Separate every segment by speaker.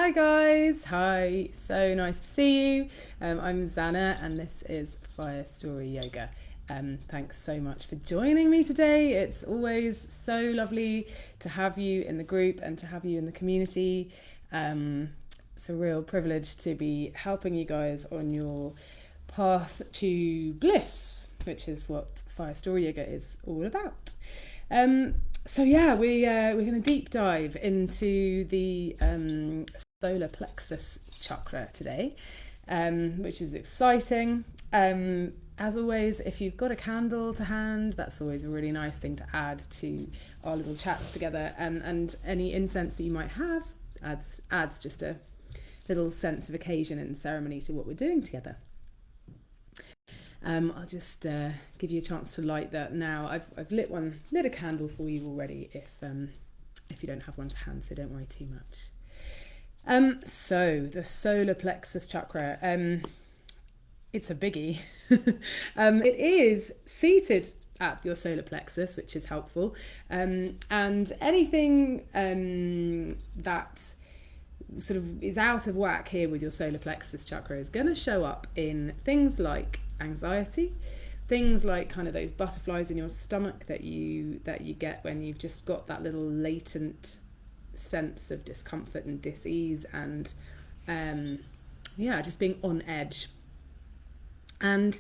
Speaker 1: Hi guys, hi, so nice to see you. I'm Zana and this is Fire Story Yoga. Thanks so much for joining me today. It's always so lovely to have you in the group and to have you in the community. It's a real privilege to be helping you guys on your path to bliss, which is what Fire Story Yoga is all about. So yeah, we're going to deep dive into the solar plexus chakra today, which is exciting. As always, if you've got a candle to hand, that's always a really nice thing to add to our little chats together. And any incense that you might have adds just a little sense of occasion and ceremony to what we're doing together. I'll just give you a chance to light that now. I've lit a candle for you already if you don't have one to hand, so don't worry too much. So the solar plexus chakra, it's a biggie. It is seated at your solar plexus, which is helpful, and anything that sort of is out of whack here with your solar plexus chakra is going to show up in things like anxiety, things like kind of those butterflies in your stomach that you get when you've just got that little latent sense of discomfort and dis-ease and just being on edge. And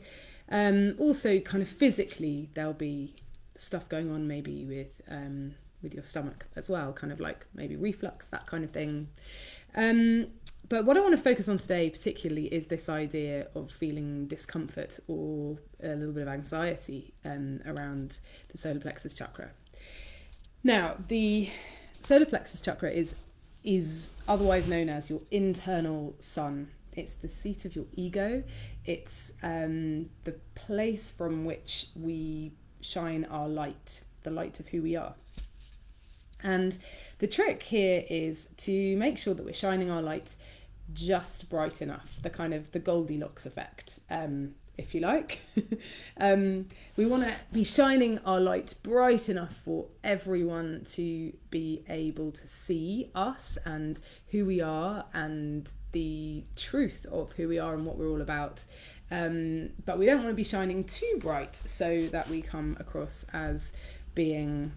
Speaker 1: also kind of physically there'll be stuff going on maybe with your stomach as well, kind of like maybe reflux, that kind of thing. But what I want to focus on today particularly is this idea of feeling discomfort or a little bit of anxiety around the solar plexus chakra. Now, the solar plexus chakra is otherwise known as your internal sun. It's the seat of your ego. It's the place from which we shine our light, the light of who we are. And the trick here is to make sure that we're shining our light just bright enough, the kind of the Goldilocks effect, if you like. We want to be shining our light bright enough for everyone to be able to see us and who we are and the truth of who we are and what we're all about. But we don't want to be shining too bright so that we come across as being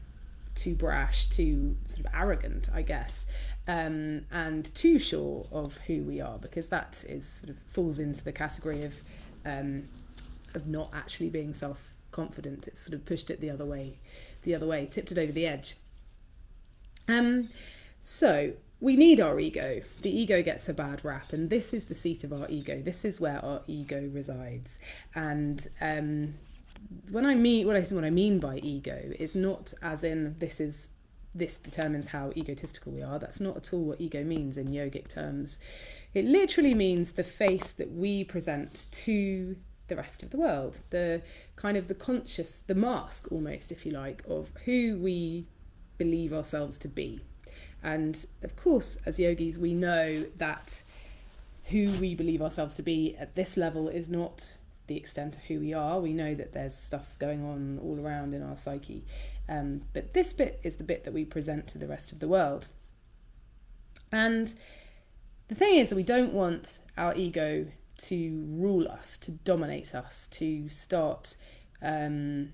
Speaker 1: too brash, too sort of arrogant, I guess, and too sure of who we are, because that is sort of falls into the category of not actually being self-confident. It's sort of pushed it the other way, tipped it over the edge. So we need our ego. The ego gets a bad rap, and this is the seat of our ego. This is where our ego resides. And what I mean by ego is not as in this determines how egotistical we are. That's not at all what ego means in yogic terms. It literally means the face that we present to the rest of the world, the kind of the conscious, the mask almost, if you like, of who we believe ourselves to be. And of course, as yogis, we know that who we believe ourselves to be at this level is not the extent of who we are. We know that there's stuff going on all around in our psyche, but this bit is the bit that we present to the rest of the world. And the thing is that we don't want our ego to rule us, to dominate us, to start kind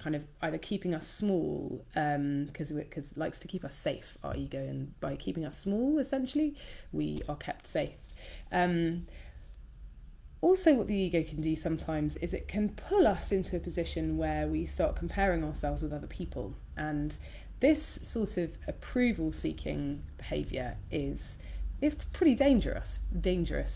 Speaker 1: of either keeping us small, because it likes to keep us safe, our ego, and by keeping us small, essentially, we are kept safe. Also, what the ego can do sometimes is it can pull us into a position where we start comparing ourselves with other people. And this sort of approval-seeking behaviour is pretty dangerous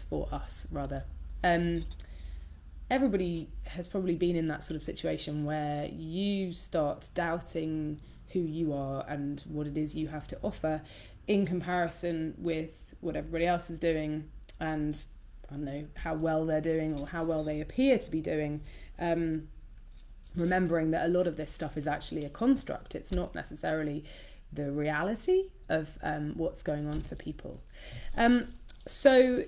Speaker 1: for us, rather. Everybody has probably been in that sort of situation where you start doubting who you are and what it is you have to offer in comparison with what everybody else is doing, and I don't know how well they're doing or how well they appear to be doing, remembering that a lot of this stuff is actually a construct. It's not necessarily the reality of what's going on for people. So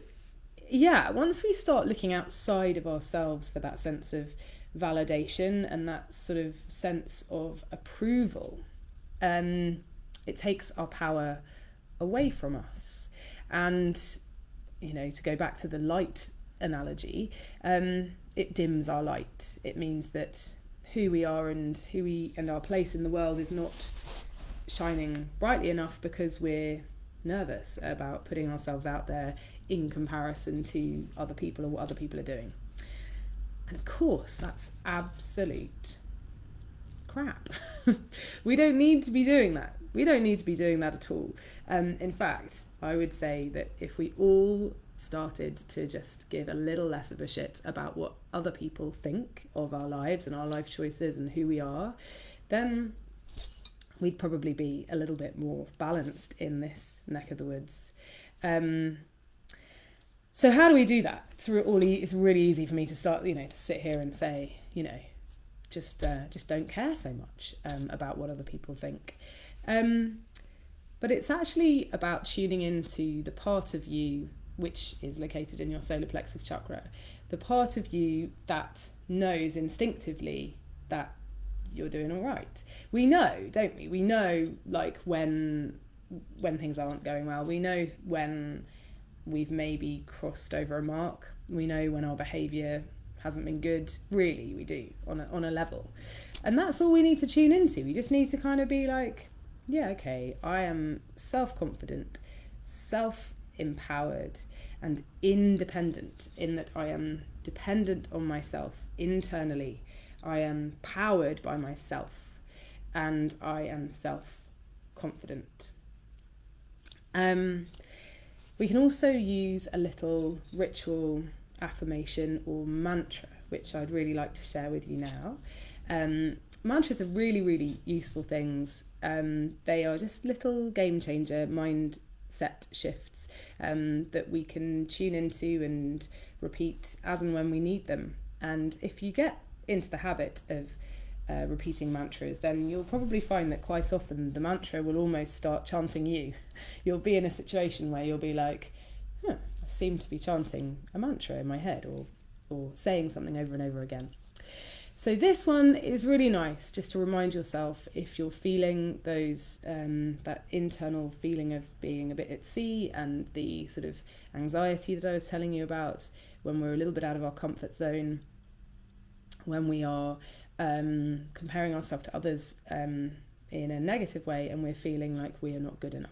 Speaker 1: yeah, once we start looking outside of ourselves for that sense of validation and that sort of sense of approval, it takes our power away from us. And, you know, to go back to the light analogy, it dims our light. It means that who we are and our place in the world is not shining brightly enough because we're nervous about putting ourselves out there in comparison to other people or what other people are doing. And of course, that's absolute crap. We don't need to be doing that. We don't need to be doing that at all. In fact, I would say that if we all started to just give a little less of a shit about what other people think of our lives and our life choices and who we are, then we'd probably be a little bit more balanced in this neck of the woods. So how do we do that? It's really easy for me to start, to sit here and say, just don't care so much about what other people think. But it's actually about tuning into the part of you which is located in your solar plexus chakra, the part of you that knows instinctively that you're doing all right. We know, don't we? We know, like, when things aren't going well. We know when we've maybe crossed over a mark. We know when our behaviour hasn't been good. Really, we do, on a level. And that's all we need to tune into. We just need to kind of be like, yeah, okay, I am self-confident, self-empowered and independent, in that I am dependent on myself internally. I am powered by myself and I am self-confident. We can also use a little ritual affirmation or mantra, which I'd really like to share with you now. Mantras are really, really useful things. They are just little game changer mindset shifts that we can tune into and repeat as and when we need them. And if you get into the habit of repeating mantras, then you'll probably find that quite often the mantra will almost start chanting you. You'll be in a situation where you'll be like, I seem to be chanting a mantra in my head, or saying something over and over again. So this one is really nice, just to remind yourself, if you're feeling those that internal feeling of being a bit at sea and the sort of anxiety that I was telling you about, when we're a little bit out of our comfort zone, when we are comparing ourselves to others in a negative way, and we're feeling like we are not good enough.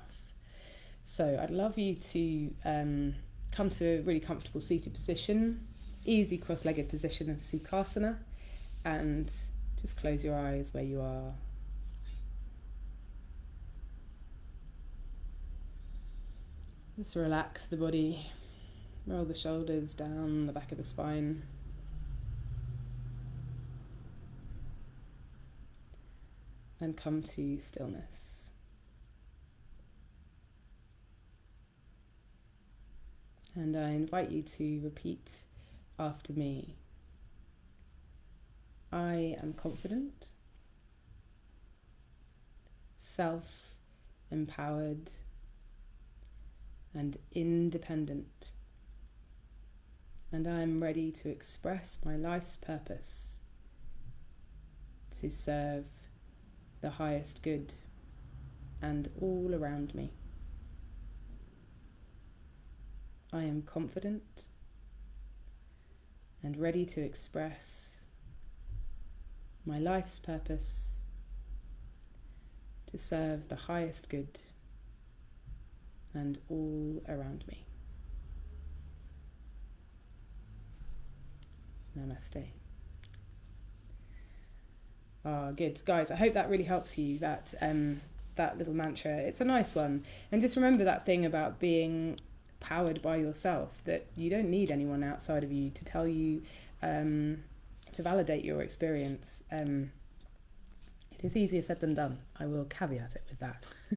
Speaker 1: So I'd love you to come to a really comfortable seated position, easy cross-legged position of Sukhasana, and just close your eyes where you are. Just relax the body, roll the shoulders down the back of the spine. And come to stillness. And I invite you to repeat after me. I am confident, self-empowered, and independent. And I am ready to express my life's purpose, to serve the highest good and all around me. I am confident and ready to express my life's purpose, to serve the highest good and all around me. Namaste. Oh, good. Guys, I hope that really helps you, that little mantra. It's a nice one. And just remember that thing about being powered by yourself, that you don't need anyone outside of you to tell you, to validate your experience. It is easier said than done. I will caveat it with that.